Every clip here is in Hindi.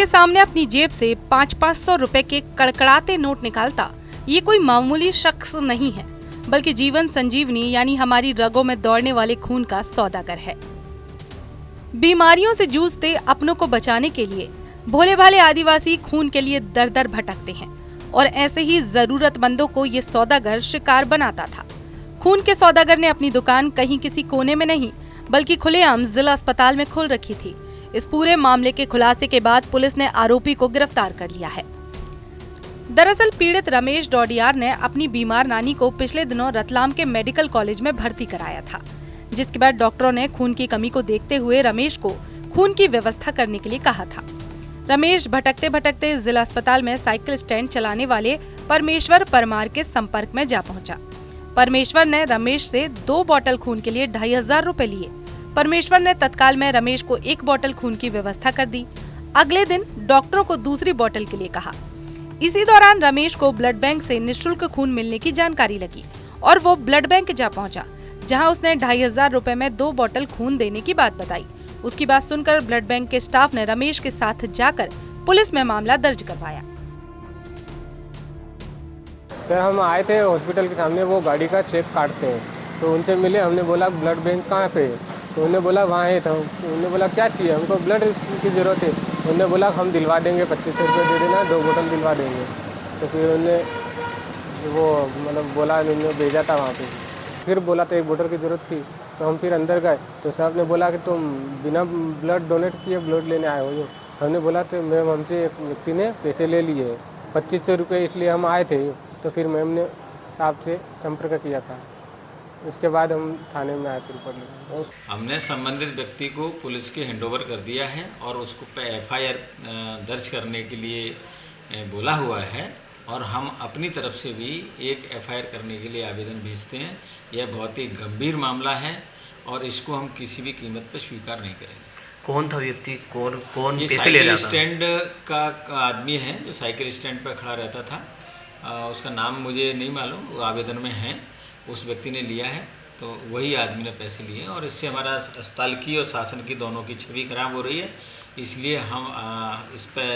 के सामने अपनी जेब से 500-500 रुपए के कड़कड़ाते नोट निकालता ये कोई मामूली शख्स नहीं है, बल्कि जीवन संजीवनी यानी हमारी रगों में दौड़ने वाले खून का सौदागर है। बीमारियों से जूझते अपनों को बचाने के लिए भोले भाले आदिवासी खून के लिए दर दर भटकते हैं और ऐसे ही जरूरतमंदों को ये सौदागर शिकार बनाता था। खून के सौदागर ने अपनी दुकान कहीं किसी कोने में नहीं बल्कि खुलेआम जिला अस्पताल में खोल रखी थी। इस पूरे मामले के खुलासे के बाद पुलिस ने आरोपी को गिरफ्तार कर लिया है। दरअसल पीड़ित रमेश डोडियार ने अपनी बीमार नानी को पिछले दिनों रतलाम के मेडिकल कॉलेज में भर्ती कराया था, जिसके बाद डॉक्टरों ने खून की कमी को देखते हुए रमेश को खून की व्यवस्था करने के लिए कहा था। रमेश भटकते भटकते जिला अस्पताल में साइकिल स्टैंड चलाने वाले परमेश्वर परमार के संपर्क में जा पहुंचा। परमेश्वर ने रमेश से 2 बोतल खून के लिए 2500 रुपए लिए। परमेश्वर ने तत्काल में रमेश को 1 बोतल खून की व्यवस्था कर दी। अगले दिन डॉक्टरों को दूसरी बोतल के लिए कहा। इसी दौरान रमेश को ब्लड बैंक से निःशुल्क खून मिलने की जानकारी लगी और वो ब्लड बैंक जा पहुंचा, जहां उसने 2500 रुपए में 2 बोतल खून देने की बात बताई। उसकी बात सुनकर ब्लड बैंक के स्टाफ ने रमेश के साथ जाकर पुलिस में मामला दर्ज करवाया। सर हम आए थे हॉस्पिटल के सामने, वो गाड़ी का चेक काटते हैं, तो उनसे मिले। हमने बोला ब्लड बैंक कहाँ पे है, तो उन्होंने बोला वहाँ है। तो उन्होंने बोला क्या चाहिए, हमको ब्लड की ज़रूरत है। उन्होंने बोला हम दिलवा देंगे, 2500 रुपये दे देना, 2 बोतल दिलवा देंगे। तो फिर उन्होंने वो मतलब बोला, उन्होंने भेजा था वहाँ पे। फिर बोला तो 1 बोतल की ज़रूरत थी, तो हम फिर अंदर गए तो साहब ने बोला कि तुम बिना ब्लड डोनेट किए ब्लड लेने आए हो। हमने बोला तो मैम हमसे एक व्यक्ति ने पैसे ले लिए 2500 रुपये, इसलिए हम आए थे। तो फिर मैम ने साहब से संपर्क किया था। उसके बाद हम थाने में आए थे रिपोर्ट लेकर। हमने संबंधित व्यक्ति को पुलिस के हैंडओवर कर दिया है और उसको पे FIR दर्ज करने के लिए बोला हुआ है और हम अपनी तरफ से भी एक FIR करने के लिए आवेदन भेजते हैं। यह बहुत ही गंभीर मामला है और इसको हम किसी भी कीमत पर स्वीकार नहीं करेंगे। कौन था व्यक्ति, कौन ये पैसे ले रहा था? साइकिल स्टैंड का आदमी है जो साइकिल स्टैंड पर खड़ा रहता था। उसका नाम मुझे नहीं मालूम, वो आवेदन में है। उस व्यक्ति ने लिया है, तो वही आदमी ने पैसे लिए और इससे हमारा अस्पताल की और शासन की दोनों की छवि खराब हो रही है। इसलिए हम इस पर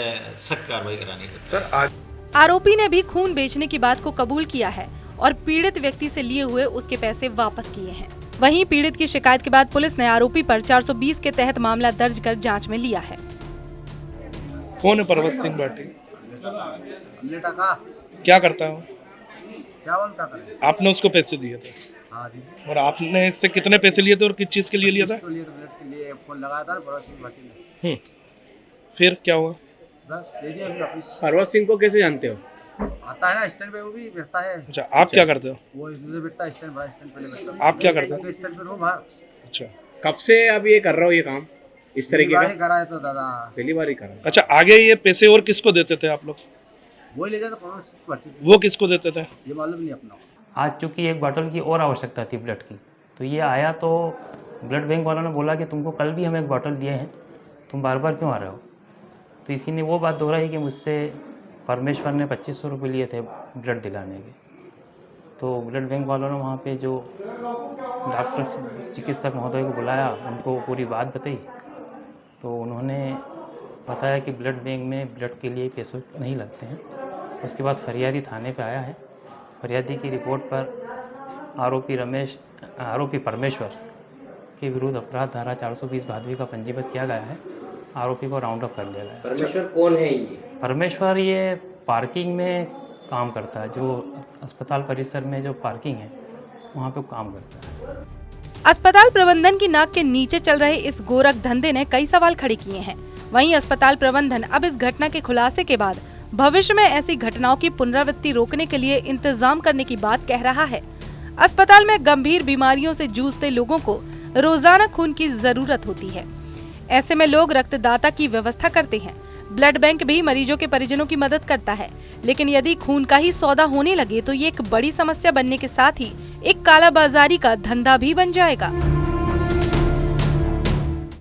सख्त कार्रवाई कराने के सर आरोपी ने भी खून बेचने की बात को कबूल किया है और पीड़ित व्यक्ति से लिए हुए उसके पैसे वापस किए हैं। वहीं पीड़ित की शिकायत के बाद पुलिस ने आरोपी पर 420 के तहत मामला दर्ज कर जांच में लिया है। कौन है परवत सिंह बाटी? क्या करता है? आपने उसको पैसे दिए थे? हाँ जी। और आपने इससे कितने पैसे लिए थे और किस चीज के लिए लिया था? ब्लड के लिए फोन लगाया था परवत सिंह भाटी ने। फिर क्या हुआ? बस दे दिया अभी वापस। परवत सिंह को कैसे जानते हो? आता है ना स्टैंड पे, वो भी बैठता है। अच्छा, आप क्या करते हो? वो इधर बैठता है, स्टैंड बड़ा स्टैंड पे बैठता है। आप क्या करते हो? स्टैंड पे हूँ बाहर। अच्छा, कब से अब ये कर रहे हो ये काम इस तरीके का? करा है तो दादा पहली बार ही करा। अच्छा, आगे ये पैसे और किसको देते थे आप लोग? वो ले जाता परवत सिंह भाटी। वो किसको देते थे? ये मालूम नहीं अपना। आज चूँकि 1 बोतल की और आवश्यकता थी ब्लड की, तो ये आया तो ब्लड बैंक वालों ने बोला कि तुमको कल भी हम 1 बोतल दिए हैं, तुम बार बार क्यों आ रहे हो? तो इसी ने वो बात दोहराई कि मुझसे परमेश्वर ने 2500 रुपये लिए थे ब्लड दिलाने के। तो ब्लड बैंक वालों ने वहाँ पे जो डॉक्टर चिकित्सक महोदय को बुलाया, उनको पूरी बात बताई, तो उन्होंने बताया कि ब्लड बैंक में ब्लड के लिए पैसे नहीं लगते हैं। उसके बाद फरियादी थाने पे आया है। फरियादी की रिपोर्ट पर आरोपी परमेश्वर के विरुद्ध अपराध धारा 420 भादवी का पंजीबद्ध किया गया है। आरोपी को राउंड अप कर लिया गया है। परमेश्वर कौन है ये? परमेश्वर ये पार्किंग में काम करता है, जो अस्पताल परिसर में जो पार्किंग है वहाँ पे काम करता है। अस्पताल प्रबंधन की नाक के नीचे चल रहे इस गोरख धंधे ने कई सवाल खड़े किए हैं। वहीं अस्पताल प्रबंधन अब इस घटना के खुलासे के बाद भविष्य में ऐसी घटनाओं की पुनरावृत्ति रोकने के लिए इंतजाम करने की बात कह रहा है। अस्पताल में गंभीर बीमारियों से जूझते लोगों को रोजाना खून की जरूरत होती है। ऐसे में लोग रक्तदाता की व्यवस्था करते हैं। ब्लड बैंक भी मरीजों के परिजनों की मदद करता है, लेकिन यदि खून का ही सौदा होने लगे तो ये एक बड़ी समस्या बनने के साथ ही एक कालाबाजारी का धंधा भी बन जाएगा।